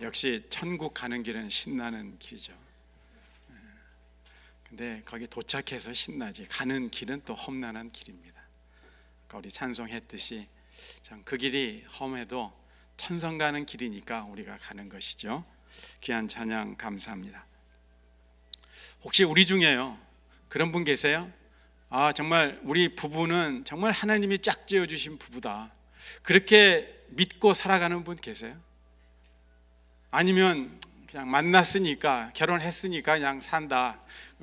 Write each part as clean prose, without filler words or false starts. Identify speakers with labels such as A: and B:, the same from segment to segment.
A: 역시 천국 가는 길은 신나는 길이죠. 근데 거기 도착해서 신나지 가는 길은 또 험난한 길입니다. 그러니까 우리 찬송했듯이 참 그 길이 험해도 천성 가는 길이니까 우리가 가는 것이죠. 귀한 찬양 감사합니다. 혹시 우리 중에요 그런 분 계세요? 정말 우리 부부는 정말 하나님이 짝지어 주신 부부다, 그렇게 믿고 살아가는 분 계세요? 아니면 그냥 만났으니까 결혼했으니까 그냥 산다,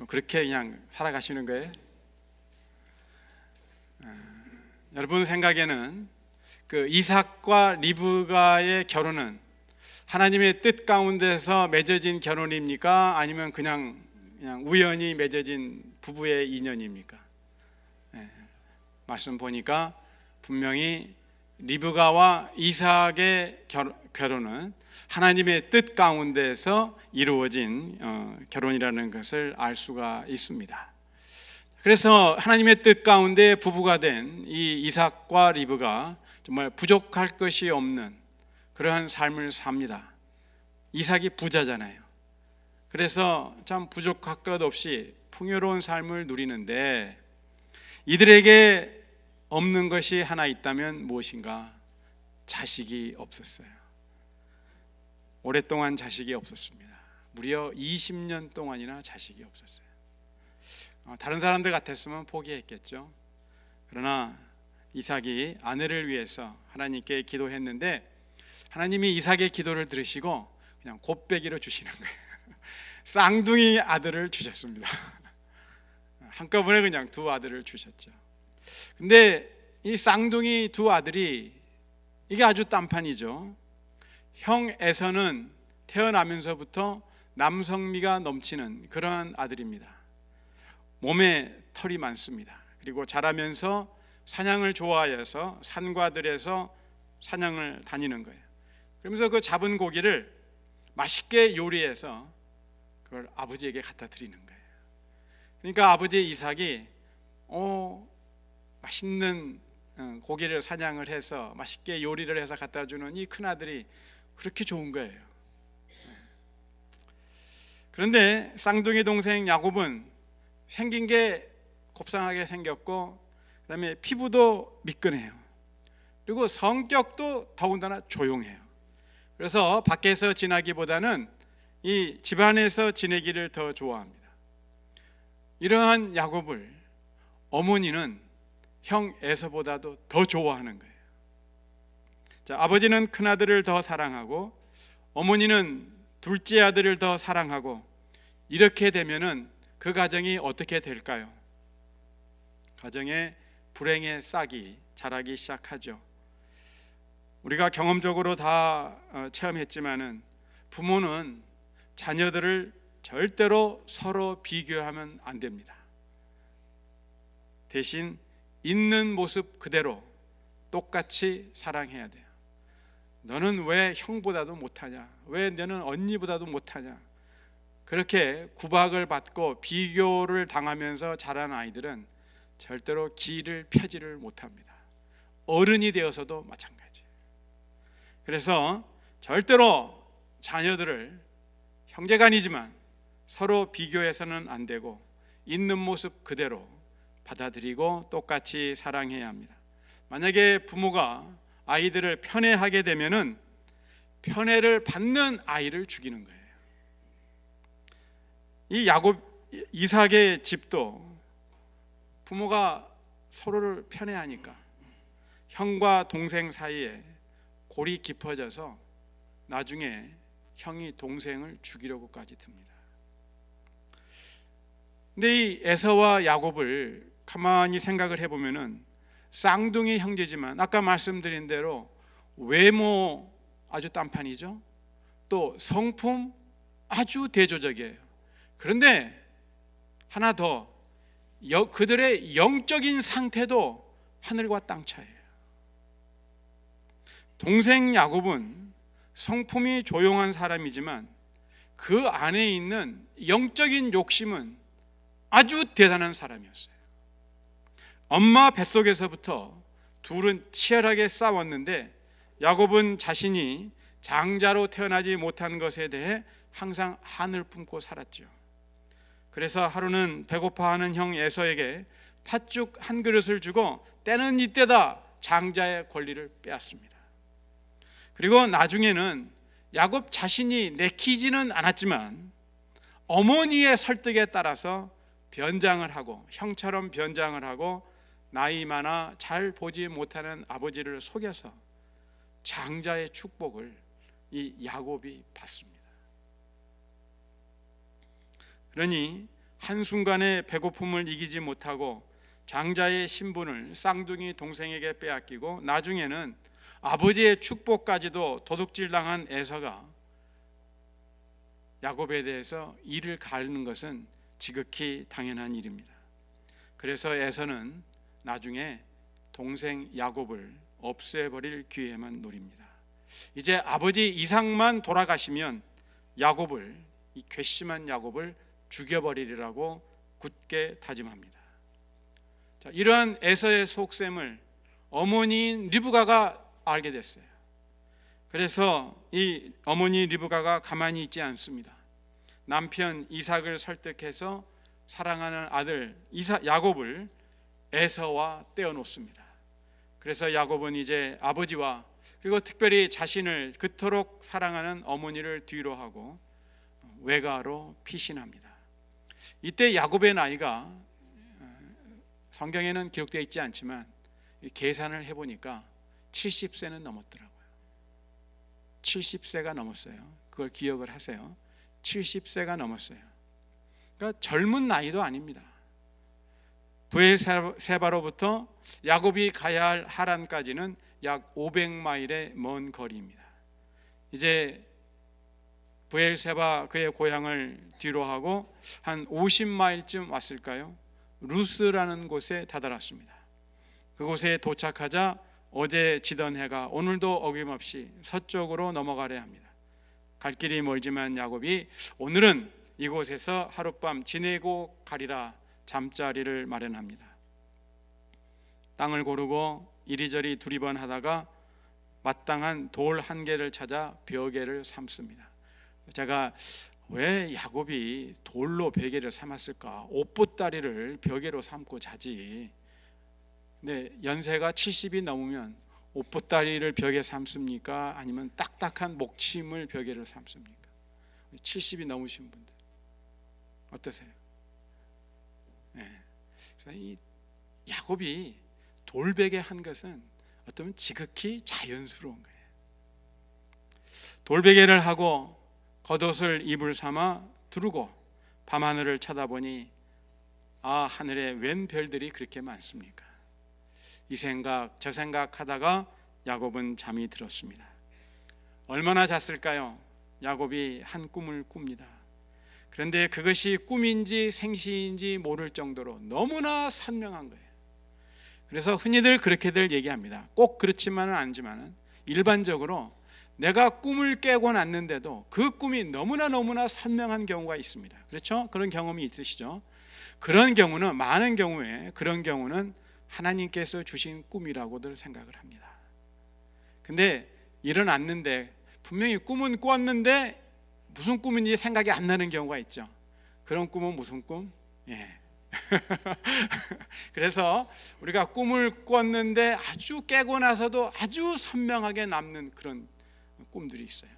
A: 그렇게 그냥 살아가시는 거예요? 여러분 생각에는 그 이삭과 리브가의 결혼은 하나님의 뜻 가운데서 맺어진 결혼입니까? 아니면 그냥 우연히 맺어진 부부의 인연입니까? 말씀 보니까 분명히 리브가와 이삭의 결혼은 하나님의 뜻 가운데서 이루어진 결혼이라는 것을 알 수가 있습니다. 그래서 하나님의 뜻 가운데 부부가 된 이 이삭과 리브가 정말 부족할 것이 없는 그러한 삶을 삽니다. 이삭이 부자잖아요. 그래서 참 부족할 것 없이 풍요로운 삶을 누리는데 이들에게 없는 것이 하나 있다면 무엇인가? 자식이 없었어요. 오랫동안 자식이 없었습니다. 무려 20년 동안이나 자식이 없었어요. 다른 사람들 같았으면 포기했겠죠. 그러나 이삭이 아내를 위해서 하나님께 기도했는데 하나님이 이삭의 기도를 들으시고 그냥 곱배기로 주시는 거예요. 쌍둥이 아들을 주셨습니다. 한꺼번에 그냥 두 아들을 주셨죠. 근데 이 쌍둥이 두 아들이 이게 아주 딴판이죠. 형 에서는 태어나면서부터 남성미가 넘치는 그러한 아들입니다. 몸에 털이 많습니다. 그리고 자라면서 사냥을 좋아해서 산과들에서 사냥을 다니는 거예요. 그러면서 그 잡은 고기를 맛있게 요리해서 그걸 아버지에게 갖다 드리는 거예요. 그러니까 아버지 이삭이 맛있는 고기를 사냥을 해서 맛있게 요리를 해서 갖다 주는 이 큰아들이 그렇게 좋은 거예요. 그런데 쌍둥이 동생 야곱은 생긴 게 곱상하게 생겼고 그다음에 피부도 미끈해요. 그리고 성격도 더군다나 조용해요. 그래서 밖에서 지나기보다는 이 집안에서 지내기를 더 좋아합니다. 이러한 야곱을 어머니는 형 에서보다도 더 좋아하는 거예요. 아버지는 큰아들을 더 사랑하고 어머니는 둘째 아들을 더 사랑하고, 이렇게 되면은 그 가정이 어떻게 될까요? 가정에 불행의 싹이 자라기 시작하죠. 우리가 경험적으로 다 체험했지만은 부모는 자녀들을 절대로 서로 비교하면 안 됩니다. 대신 있는 모습 그대로 똑같이 사랑해야 돼요. 너는 왜 형보다도 못하냐? 왜 너는 언니보다도 못하냐? 그렇게 구박을 받고 비교를 당하면서 자란 아이들은 절대로 길을 펴지를 못합니다. 어른이 되어서도 마찬가지예요. 그래서 절대로 자녀들을 형제간이지만 서로 비교해서는 안 되고 있는 모습 그대로 받아들이고 똑같이 사랑해야 합니다. 만약에 부모가 아이들을 편애하게 되면은 편애를 받는 아이를 죽이는 거예요. 이 야곱 이삭의 집도 부모가 서로를 편애하니까 형과 동생 사이에 골이 깊어져서 나중에 형이 동생을 죽이려고까지 듭니다. 근데 이 에서와 야곱을 가만히 생각을 해보면은 쌍둥이 형제지만 아까 말씀드린 대로 외모 아주 딴판이죠. 또 성품 아주 대조적이에요. 그런데 하나 더, 그들의 영적인 상태도 하늘과 땅 차이예요. 동생 야곱은 성품이 조용한 사람이지만 그 안에 있는 영적인 욕심은 아주 대단한 사람이었어요. 엄마 뱃속에서부터 둘은 치열하게 싸웠는데 야곱은 자신이 장자로 태어나지 못한 것에 대해 항상 한을 품고 살았죠. 그래서 하루는 배고파하는 형 에서에게 팥죽 한 그릇을 주고 때는 이때다 장자의 권리를 빼앗습니다. 그리고 나중에는 야곱 자신이 내키지는 않았지만 어머니의 설득에 따라서 변장을 하고, 형처럼 변장을 하고 나이 많아 잘 보지 못하는 아버지를 속여서 장자의 축복을 이 야곱이 받습니다. 그러니 한순간에 배고픔을 이기지 못하고 장자의 신분을 쌍둥이 동생에게 빼앗기고 나중에는 아버지의 축복까지도 도둑질당한 에서가 야곱에 대해서 이를 가르는 것은 지극히 당연한 일입니다. 그래서 에서는 나중에 동생 야곱을 없애버릴 기회만 노립니다. 이제 아버지 이삭만 돌아가시면 야곱을, 이 괘씸한 야곱을 죽여버리리라고 굳게 다짐합니다. 자, 이러한 에서의 속셈을 어머니인 리브가가 알게 됐어요. 그래서 이 어머니 리브가가 가만히 있지 않습니다. 남편 이삭을 설득해서 사랑하는 아들 야곱을 에서와 떼어놓습니다. 그래서 야곱은 이제 아버지와 그리고 특별히 자신을 그토록 사랑하는 어머니를 뒤로 하고 외가로 피신합니다. 이때 야곱의 나이가 성경에는 기록되어 있지 않지만 계산을 해보니까 70세는 넘었더라고요. 70세가 넘었어요. 그걸 기억을 하세요. 70세가 넘었어요. 그러니까 젊은 나이도 아닙니다. 브엘세바로부터 야곱이 가야 할 하란까지는 약 500마일의 먼 거리입니다. 이제 브엘세바 그의 고향을 뒤로 하고 한 50마일쯤 왔을까요? 루스라는 곳에 다다랐습니다. 그곳에 도착하자 어제 지던 해가 오늘도 어김없이 서쪽으로 넘어가려 합니다. 갈 길이 멀지만 야곱이 오늘은 이곳에서 하룻밤 지내고 가리라 잠자리를 마련합니다. 땅을 고르고 이리저리 두리번 하다가 마땅한 돌 한 개를 찾아 벼개를 삼습니다. 제가 왜 야곱이 돌로 벼개를 삼았을까? 옷보따리를 벼개로 삼고 자지. 근데 연세가 70이 넘으면 옷보따리를 벽에 삼습니까? 아니면 딱딱한 목침을 벽에를 삼습니까? 70이 넘으신 분들 어떠세요? 네. 그래서 이 야곱이 돌베개 한 것은 어쩌면 지극히 자연스러운 거예요. 돌베개를 하고 겉옷을 이불 삼아 두르고 밤하늘을 쳐다보니 아, 하늘에 웬 별들이 그렇게 많습니까? 이 생각 저 생각하다가 야곱은 잠이 들었습니다. 얼마나 잤을까요? 야곱이 한 꿈을 꿉니다. 그런데 그것이 꿈인지 생시인지 모를 정도로 너무나 선명한 거예요. 그래서 흔히들 그렇게들 얘기합니다. 꼭 그렇지만은 않지만은 일반적으로 내가 꿈을 깨고 났는데도 그 꿈이 너무나 선명한 경우가 있습니다. 그렇죠? 그런 경험이 있으시죠? 그런 경우는 많은 경우에 그런 경우는 하나님께서 주신 꿈이라고들 생각을 합니다. 근데 일어났는데 분명히 꿈은 꿨는데 무슨 꿈인지 생각이 안 나는 경우가 있죠. 그런 꿈은 무슨 꿈? 예. 그래서 우리가 꿈을 꿨는데 아주 깨고 나서도 아주 선명하게 남는 그런 꿈들이 있어요.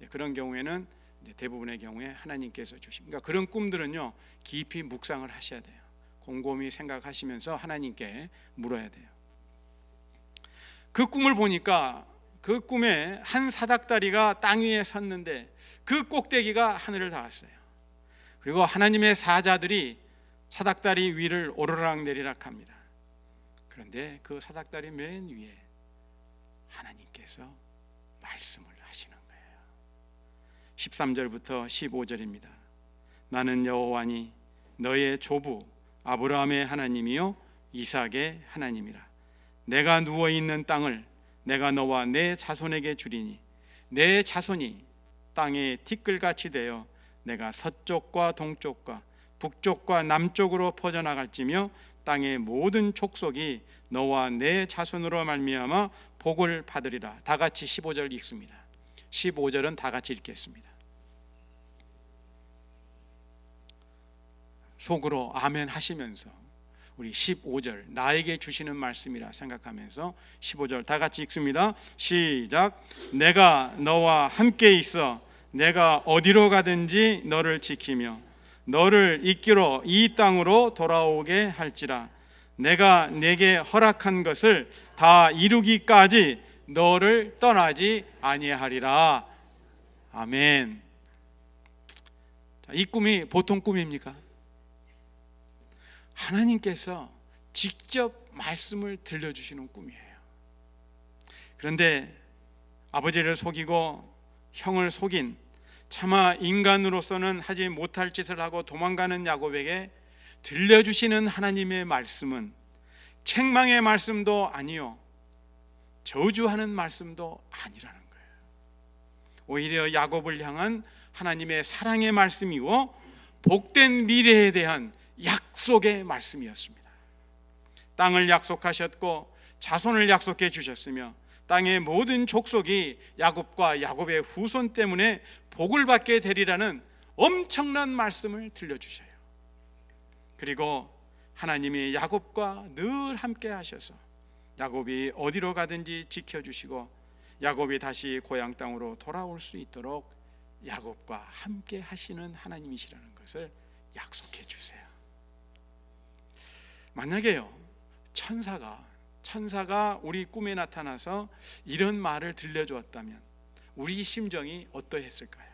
A: 그런 경우에는 대부분의 경우에 하나님께서 주신, 그러니까 그런 꿈들은요 깊이 묵상을 하셔야 돼요. 곰곰이 생각하시면서 하나님께 물어야 돼요. 그 꿈을 보니까 그 꿈에 한 사닥다리가 땅 위에 섰는데 그 꼭대기가 하늘을 닿았어요. 그리고 하나님의 사자들이 사닥다리 위를 오르락내리락 합니다. 그런데 그 사닥다리 맨 위에 하나님께서 말씀을 하시는 거예요. 13절부터 15절입니다. 나는 여호와니 너의 조부 아브라함의 하나님이요 이삭의 하나님이라. 내가 누워있는 땅을 내가 너와 내 자손에게 주리니 내 자손이 땅의 티끌같이 되어 내가 서쪽과 동쪽과 북쪽과 남쪽으로 퍼져나갈지며 땅의 모든 족속이 너와 내 자손으로 말미암아 복을 받으리라. 다 같이 15절 읽습니다. 15절은 다 같이 읽겠습니다. 속으로 아멘 하시면서 우리 15절 나에게 주시는 말씀이라 생각하면서 15절 다 같이 읽습니다. 시작. 내가 너와 함께 있어 내가 어디로 가든지 너를 지키며 너를 이끌어 이 땅으로 돌아오게 할지라. 내가 내게 허락한 것을 다 이루기까지 너를 떠나지 아니하리라. 아멘. 이 꿈이 보통 꿈입니까? 하나님께서 직접 말씀을 들려주시는 꿈이에요. 그런데 아버지를 속이고 형을 속인 차마 인간으로서는 하지 못할 짓을 하고 도망가는 야곱에게 들려주시는 하나님의 말씀은 책망의 말씀도 아니요 저주하는 말씀도 아니라는 거예요. 오히려 야곱을 향한 하나님의 사랑의 말씀이고 복된 미래에 대한 약속의 말씀이었습니다. 땅을 약속하셨고 자손을 약속해 주셨으며 땅의 모든 족속이 야곱과 야곱의 후손 때문에 복을 받게 되리라는 엄청난 말씀을 들려주셔요. 그리고 하나님이 야곱과 늘 함께 하셔서 야곱이 어디로 가든지 지켜주시고 야곱이 다시 고향 땅으로 돌아올 수 있도록 야곱과 함께 하시는 하나님이시라는 것을 약속해 주세요. 만약에요 천사가 우리 꿈에 나타나서 이런 말을 들려주었다면 우리 심정이 어떠했을까요?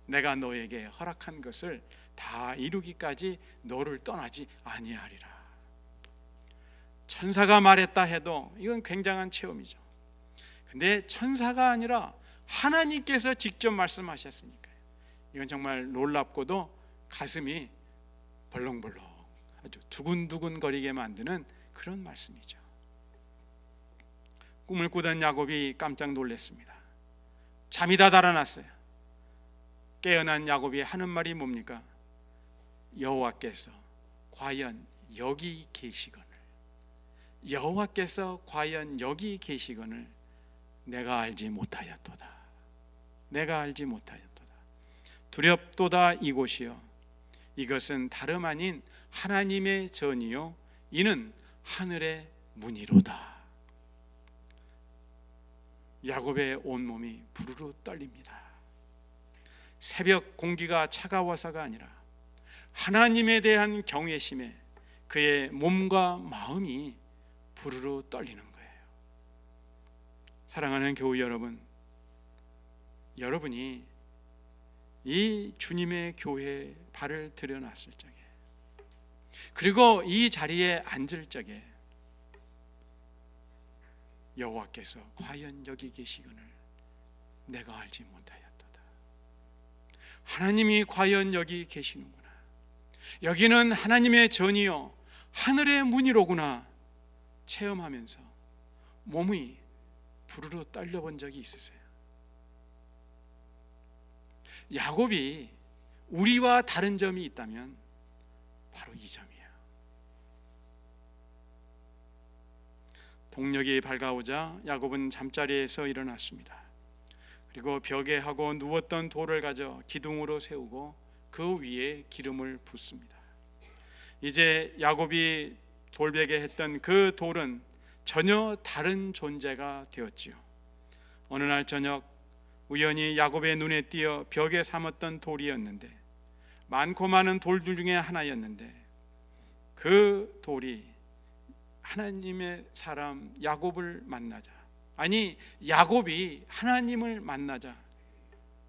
A: 내가 너에게 허락한 것을 다 이루기까지 너를 떠나지 아니하리라. 천사가 말했다 해도 이건 굉장한 체험이죠. 근데 천사가 아니라 하나님께서 직접 말씀하셨으니까요. 이건 정말 놀랍고도 가슴이 벌렁벌렁 아주 두근두근 거리게 만드는 그런 말씀이죠. 꿈을 꾸던 야곱이 깜짝 놀랐습니다. 잠이 다 달아났어요. 깨어난 야곱이 하는 말이 뭡니까? 여호와께서 과연 여기 계시거늘, 여호와께서 과연 여기 계시거늘 내가 알지 못하였도다. 내가 알지 못하였도다. 두렵도다 이곳이요 이것은 다름 아닌 하나님의 전이요 이는 하늘의 문이로다. 야곱의 온몸이 부르르 떨립니다. 새벽 공기가 차가워서가 아니라 하나님에 대한 경외심에 그의 몸과 마음이 부르르 떨리는 거예요. 사랑하는 교우 여러분, 여러분이 이 주님의 교회에 발을 들여놨을 적에 그리고 이 자리에 앉을 적에 여호와께서 과연 여기 계시거늘 내가 알지 못하였도다. 하나님이 과연 여기 계시는구나. 여기는 하나님의 전이요 하늘의 문이로구나 체험하면서 몸이 부르르 떨려본 적이 있으세요? 야곱이 우리와 다른 점이 있다면 바로 이 점이에요. 동력이 밝아오자 야곱은 잠자리에서 일어났습니다. 그리고 벽에 하고 누웠던 돌을 가져 기둥으로 세우고 그 위에 기름을 붓습니다. 이제 야곱이 돌베개 했던 그 돌은 전혀 다른 존재가 되었지요. 어느 날 저녁 우연히 야곱의 눈에 띄어 벽에 삼았던 돌이었는데 많고 많은 돌들 중에 하나였는데 그 돌이 하나님의 사람 야곱을 만나자, 아니 야곱이 하나님을 만나자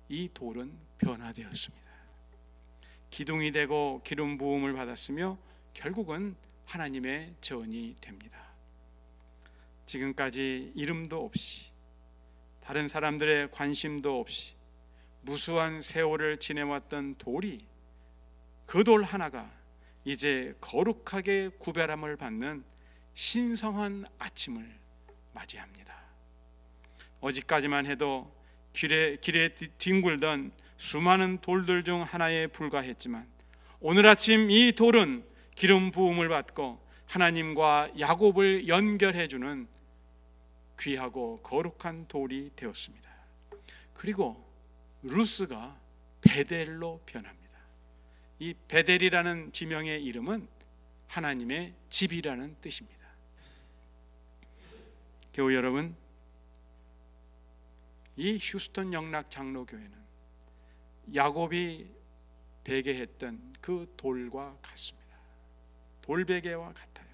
A: 이 돌은 변화되었습니다. 기둥이 되고 기름 부음을 받았으며 결국은 하나님의 전이 됩니다. 지금까지 이름도 없이 다른 사람들의 관심도 없이 무수한 세월을 지내왔던 돌이 그 돌 하나가 이제 거룩하게 구별함을 받는 신성한 아침을 맞이합니다. 어제까지만 해도 길에 뒹굴던 수많은 돌들 중 하나에 불과했지만 오늘 아침 이 돌은 기름 부음을 받고 하나님과 야곱을 연결해주는 귀하고 거룩한 돌이 되었습니다. 그리고 루스가 베델로 변합니다. 이 베델이라는 지명의 이름은 하나님의 집이라는 뜻입니다. 교우 여러분, 이 휴스턴 영락 장로교회는 야곱이 베개했던 그 돌과 같습니다. 돌베개와 같아요.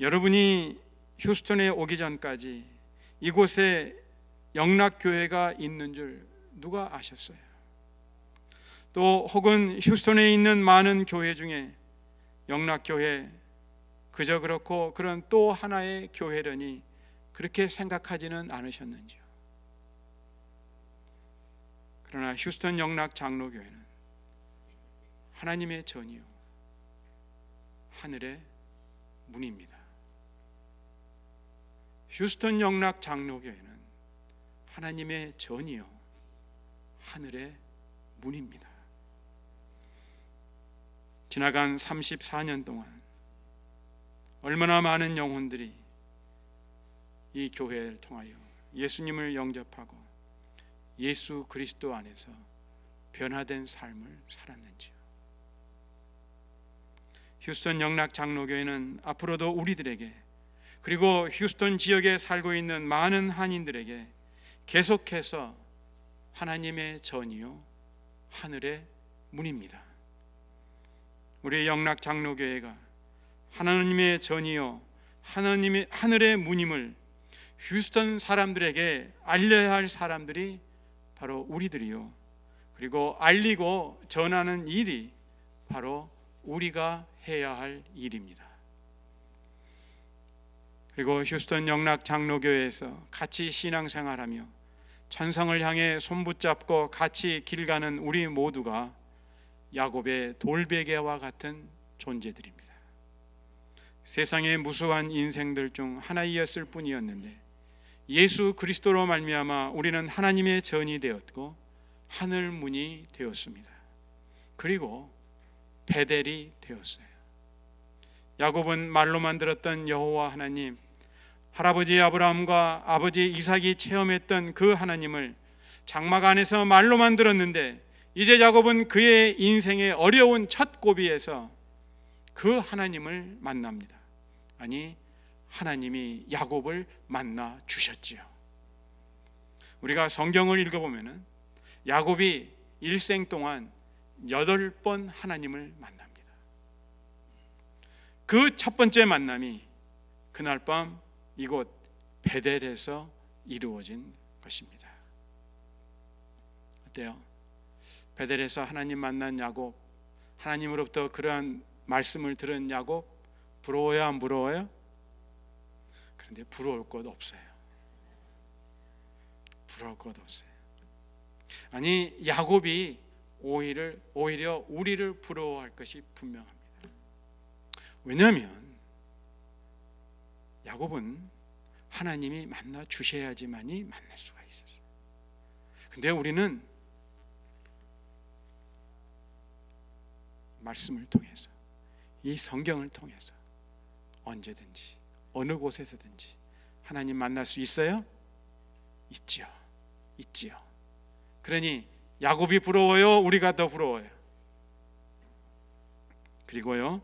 A: 여러분이 휴스턴에 오기 전까지 이곳에 영락교회가 있는 줄 누가 아셨어요? 또 혹은 휴스턴에 있는 많은 교회 중에 영락교회 그저 그렇고 그런 또 하나의 교회라니 그렇게 생각하지는 않으셨는지요? 그러나 휴스턴 영락 장로교회는 하나님의 전이요 하늘의 문입니다. 휴스턴 영락 장로교회는 하나님의 전이요 하늘의 문입니다. 지나간 34년 동안 얼마나 많은 영혼들이 이 교회를 통하여 예수님을 영접하고 예수 그리스도 안에서 변화된 삶을 살았는지요. 휴스턴 영락 장로교회는 앞으로도 우리들에게 그리고 휴스턴 지역에 살고 있는 많은 한인들에게 계속해서 하나님의 전이요 하늘의 문입니다. 우리 영락 장로교회가 하나님의 전이요 하나님의 하늘의 문임을 휴스턴 사람들에게 알려야 할 사람들이 바로 우리들이요, 그리고 알리고 전하는 일이 바로 우리가 해야 할 일입니다. 그리고 휴스턴 영락 장로교회에서 같이 신앙생활하며 천성을 향해 손붙잡고 같이 길 가는 우리 모두가 야곱의 돌베개와 같은 존재들입니다. 세상의 무수한 인생들 중 하나이었을 뿐이었는데 예수 그리스도로 말미암아 우리는 하나님의 전이 되었고 하늘 문이 되었습니다. 그리고 베델이 되었어요. 야곱은 말로만 들었던 여호와 하나님, 할아버지 아브라함과 아버지 이삭이 체험했던 그 하나님을 장막 안에서 말로만 들었는데 이제 야곱은 그의 인생의 어려운 첫 고비에서 그 하나님을 만납니다. 아니, 하나님이 야곱을 만나 주셨지요. 우리가 성경을 읽어보면 야곱이 일생 동안 8번 하나님을 만납니다. 그 첫 번째 만남이 그날 밤 이곳 베델에서 이루어진 것입니다. 어때요? 베델에서 하나님 만난 야곱, 하나님으로부터 그러한 말씀을 들은 야곱, 부러워요 안 부러워요? 그런데 부러울 것 없어요. 부러울 것 없어요. 아니, 야곱이 오히려 우리를 부러워할 것이 분명합니다. 왜냐하면 야곱은 하나님이 만나 주셔야지만이 만날 수가 있었어요. 근데 우리는 말씀을 통해서, 이 성경을 통해서 언제든지 어느 곳에서든지 하나님 만날 수 있어요? 있지요. 그러니 야곱이 부러워요? 우리가 더 부러워요? 그리고요,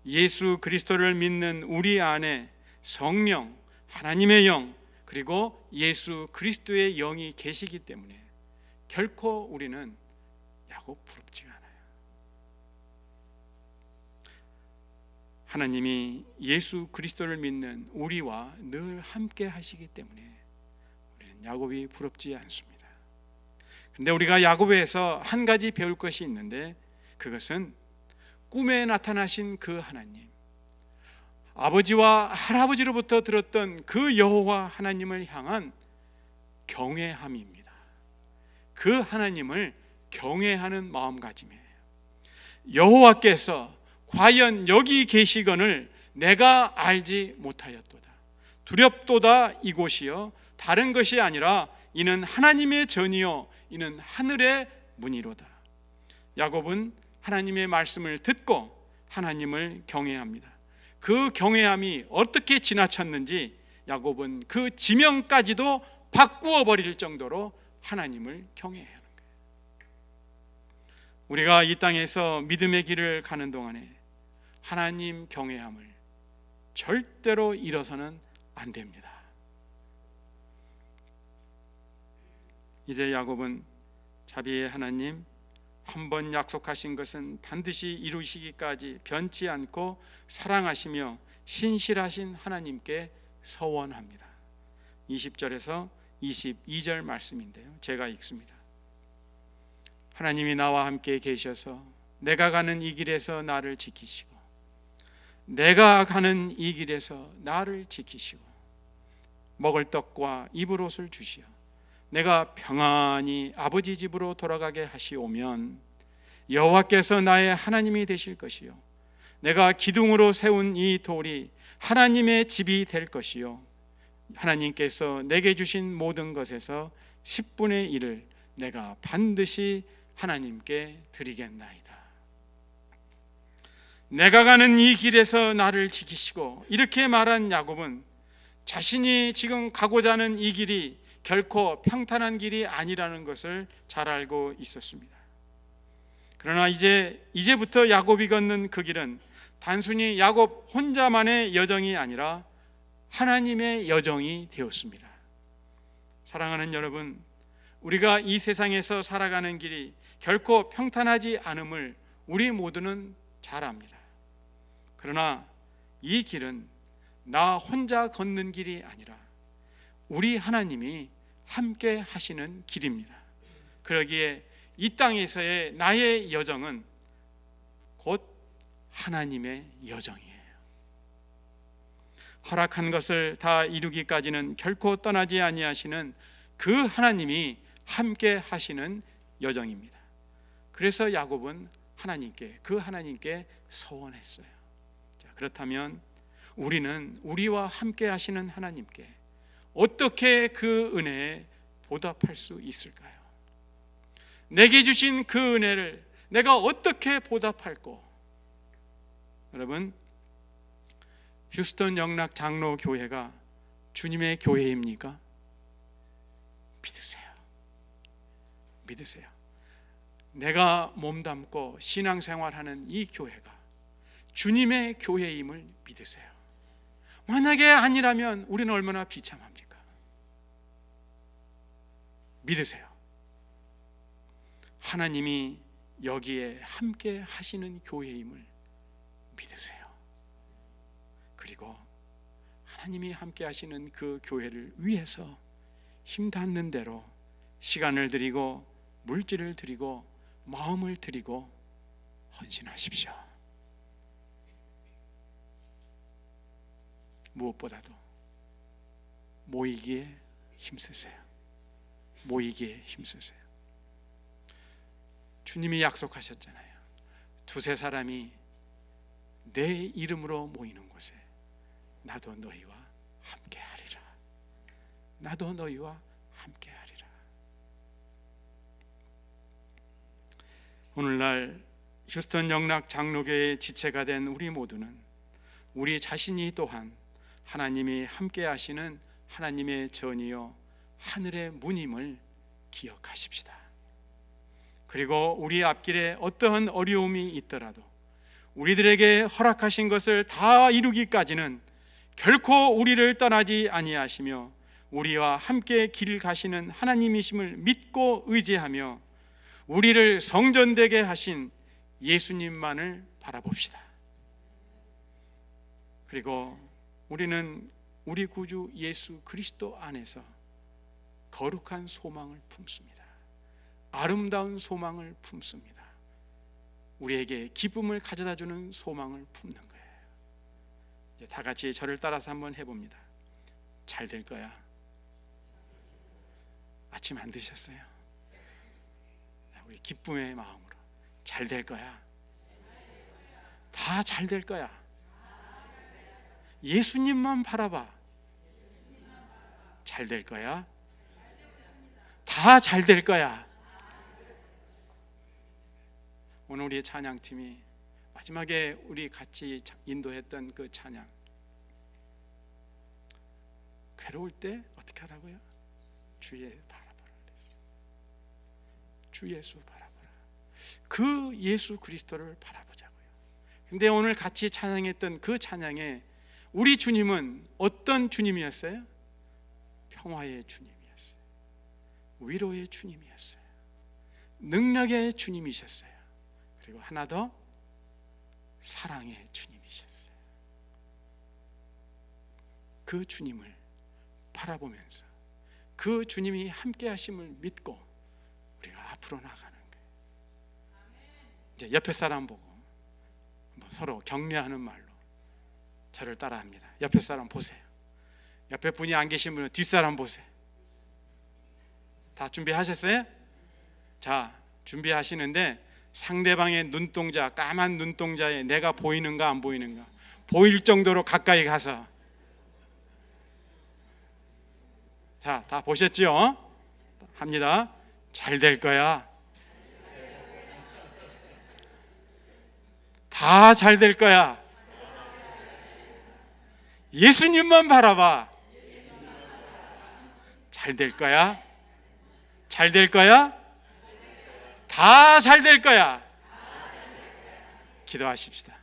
A: 예수 그리스도를 믿는 우리 안에 성령, 하나님의 영, 그리고 예수 그리스도의 영이 계시기 때문에 결코 우리는 야곱 부럽지가 않아요. 하나님이 예수 그리스도를 믿는 우리와 늘 함께 하시기 때문에 우리는 야곱이 부럽지 않습니다. 그런데 우리가 야곱에서 한 가지 배울 것이 있는데, 그것은 꿈에 나타나신 그 하나님, 아버지와 할아버지로부터 들었던 그 여호와 하나님을 향한 경외함입니다. 그 하나님을 경외하는 마음가짐이에요. 여호와께서 과연 여기 계시거늘 내가 알지 못하였도다. 두렵도다 이곳이요 다른 것이 아니라 이는 하나님의 전이요 이는 하늘의 문이로다. 야곱은 하나님의 말씀을 듣고 하나님을 경외합니다. 그 경외함이 어떻게 지나쳤는지 야곱은 그 지명까지도 바꾸어 버릴 정도로 하나님을 경외해야 하는 거예요. 우리가 이 땅에서 믿음의 길을 가는 동안에 하나님 경외함을 절대로 잃어서는 안 됩니다. 이제 야곱은 자비의 하나님, 한번 약속하신 것은 반드시 이루시기까지 변치 않고 사랑하시며 신실하신 하나님께 서원합니다. 20절에서 22절 말씀인데요, 제가 읽습니다. 하나님이 나와 함께 계셔서 내가 가는 이 길에서 나를 지키시고 내가 가는 이 길에서 나를 지키시고 먹을 떡과 입을 옷을 주시어 내가 평안히 아버지 집으로 돌아가게 하시오면 여호와께서 나의 하나님이 되실 것이요 내가 기둥으로 세운 이 돌이 하나님의 집이 될 것이요 하나님께서 내게 주신 모든 것에서 10분의 1을 내가 반드시 하나님께 드리겠나이다. 내가 가는 이 길에서 나를 지키시고, 이렇게 말한 야곱은 자신이 지금 가고자 하는 이 길이 결코 평탄한 길이 아니라는 것을 잘 알고 있었습니다. 그러나 이제부터 야곱이 걷는 그 길은 단순히 야곱 혼자만의 여정이 아니라 하나님의 여정이 되었습니다. 사랑하는 여러분, 우리가 이 세상에서 살아가는 길이 결코 평탄하지 않음을 우리 모두는 잘 압니다. 그러나 이 길은 나 혼자 걷는 길이 아니라 우리 하나님이 함께 하시는 길입니다. 그러기에 이 땅에서의 나의 여정은 곧 하나님의 여정이에요. 허락한 것을 다 이루기까지는 결코 떠나지 아니하시는 그 하나님이 함께 하시는 여정입니다. 그래서 야곱은 그 하나님께 서원했어요. 자, 그렇다면 우리는 우리와 함께 하시는 하나님께 어떻게 그 은혜에 보답할 수 있을까요? 내게 주신 그 은혜를 내가 어떻게 보답할꼬? 여러분, 휴스턴 영락 장로 교회가 주님의 교회입니까? 믿으세요. 내가 몸담고 신앙생활하는 이 교회가 주님의 교회임을 믿으세요. 만약에 아니라면 우리는 얼마나 비참합니까? 믿으세요. 하나님이 여기에 함께 하시는 교회임을 믿으세요. 그리고 하나님이 함께 하시는 그 교회를 위해서 힘 닿는 대로 시간을 드리고 물질을 드리고 마음을 드리고 헌신하십시오. 무엇보다도 모이기에 힘쓰세요. 주님이 약속하셨잖아요. 두세 사람이 내 이름으로 모이는 곳에 나도 너희와 함께하리라. 오늘날 휴스턴 영락 장로교회의 지체가 된 우리 모두는 우리 자신이 또한 하나님이 함께 하시는 하나님의 전이요 하늘의 문임을 기억하십시다. 그리고 우리 앞길에 어떠한 어려움이 있더라도 우리들에게 허락하신 것을 다 이루기까지는 결코 우리를 떠나지 아니하시며 우리와 함께 길 가시는 하나님이심을 믿고 의지하며 우리를 성전되게 하신 예수님만을 바라봅시다. 그리고 우리는 우리 구주 예수 그리스도 안에서 거룩한 소망을 품습니다. 아름다운 소망을 품습니다. 우리에게 기쁨을 가져다주는 소망을 품는 거예요. 이제 다 같이 저를 따라서 한번 해봅니다. 잘 될 거야. 아침 안 드셨어요? 우리 기쁨의 마음으로 잘 될 거야. 다 잘 될 거야. 예수님만 바라봐. 잘 될 거야. 다 잘 될 거야. 오늘 우리의 찬양팀이 마지막에 우리 같이 인도했던 그 찬양, 괴로울 때 어떻게 하라고요? 주의 바라보라. 주 예수 바라보라. 그 예수 그리스도를 바라보자고요. 근데 오늘 같이 찬양했던 그 찬양에 우리 주님은 어떤 주님이었어요? 평화의 주님이었어요. 위로의 주님이었어요. 능력의 주님이셨어요. 그리고 하나 더, 사랑의 주님이셨어요. 그 주님을 바라보면서 그 주님이 함께 하심을 믿고 우리가 앞으로 나가는 거예요. 이제 옆에 사람 보고 서로 격려하는 말로 저를 따라합니다. 옆에 사람 보세요. 옆에 분이 안 계신 분은 뒷사람 보세요. 다 준비하셨어요? 자, 준비하시는데 상대방의 눈동자, 까만 눈동자에 내가 보이는가 안 보이는가 보일 정도로 가까이 가서, 자, 다 보셨죠? 합니다. 잘 될 거야. 다 잘 될 거야. 예수님만 바라봐. 잘 될 거야. 잘 될 거야. 다 잘 될 거야. 기도하십시다.